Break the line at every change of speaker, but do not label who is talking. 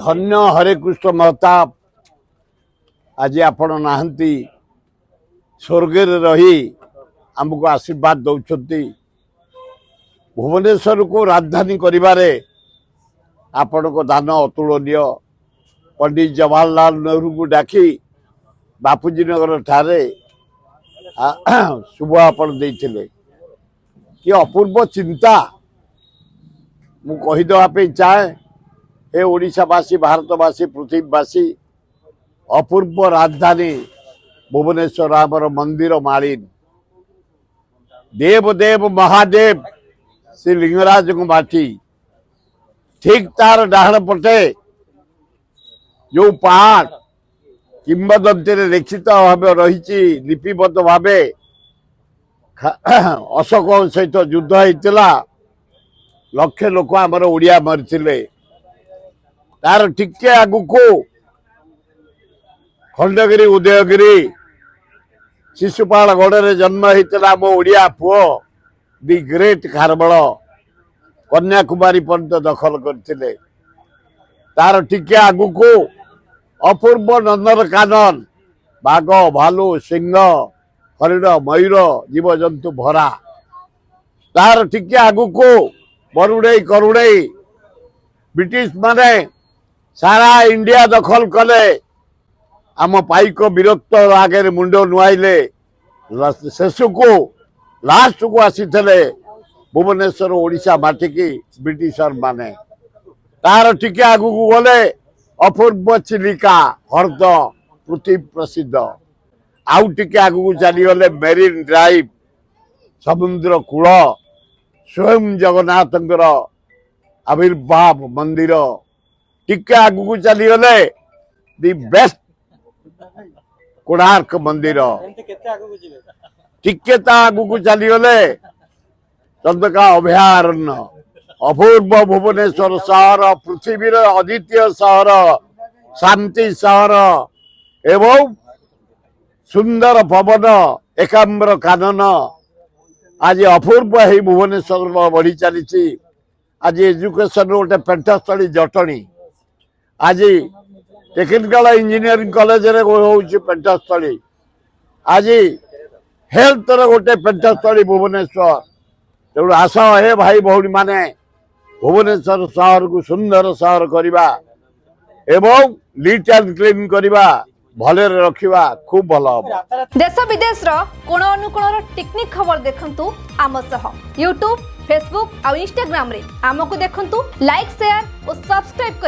धन्य हरे कृष्ण महताब आज आपण नाहंती स्वर्ग रही आमको आशीर्वाद दौरान भुवनेश्वर को राजधानी करिबारे आपण को दान अतुलनीय। पंडित जवाहरलाल नेहरू को डाकी बापूजी नगर ठारे शुभ आपण देइथिले कि अपूर्व चिंता मु कहीदेवाई चाहे हे ओडिशावासी भारतवासी पृथ्वीवासी अपूर्व राजधानी भुवनेश्वर आमर मंदिर मालिन देव देव महादेव श्री लिंगराज को माटी ठीक तार डाहण पटे जो पहाड़ किंबदंती लिखित भाव रही लिपिबद्ध भाव अशोक सहित युद्ध होता लक्षे लोक आमर ओडिया मरी तार टिके आगुको खंडगिरी उदयगिरी शिशुपाल गढ़ जन्म होता मो ओडिया पुओ दि ग्रेट खारबल कन्याकुमारी पर्यंत दखल करते तार टिके आगुको अपूर्व नंदनकानन बाघ भालू सिंह हरिण मयूर जीवजंतु भरा तार टिके आगुको बरुड़े करुड़े ब्रिटिश माने सारा इंडिया दखल कले आम पाइक वीरत्व आगे मुंड नुआइले शेष को लास्ट को आसी भुवनेश्वर ओडिशा माटी की ब्रिटिशर माने तार टिके आगु को गले अपूर्व चिलिका हर्द पृथ्वी प्रसिद्ध आउ टिके आगु को चली गले मेरीन ड्राइव समुद्र कूल स्वयं जगन्नाथ आविर्भाव मंदिर टिके आगु को चली गले दि बेस्ट कोणार्क मंदिर टिके आगु को चली गले चंद्रका अभयारण्य अपूर्व भुवनेश्वर सहर पृथ्वीर अद्वितीय सहर शांति सहर एवं सुंदर पवन एकाम्र कानन आज अपूर्व है भुवनेश्वर बढ़ी चली आज एजुकेशन गोटे पेंटस्थली जटणी आज टेक्निकल इंजीनियरिंग कॉलेज रे होउची पेंटस्थली आज हेल्थ रे गोटे पेंटस्थली भुवनेश्वर तेणु आस हे भाई भौणी माने भुवनेश्वर सहर को सुंदर सहर करवा एवं लीट एंड क्लीन करवा भले रखिबा खूब भल हम
देश विदेश रो कोण अनुकोण टेक्निक खबर देखंतु आम सह यूट्यूब फेसबुक और इंस्टाग्राम रे आमको देखंतु लाइक शेयर और सब्सक्राइब करियो।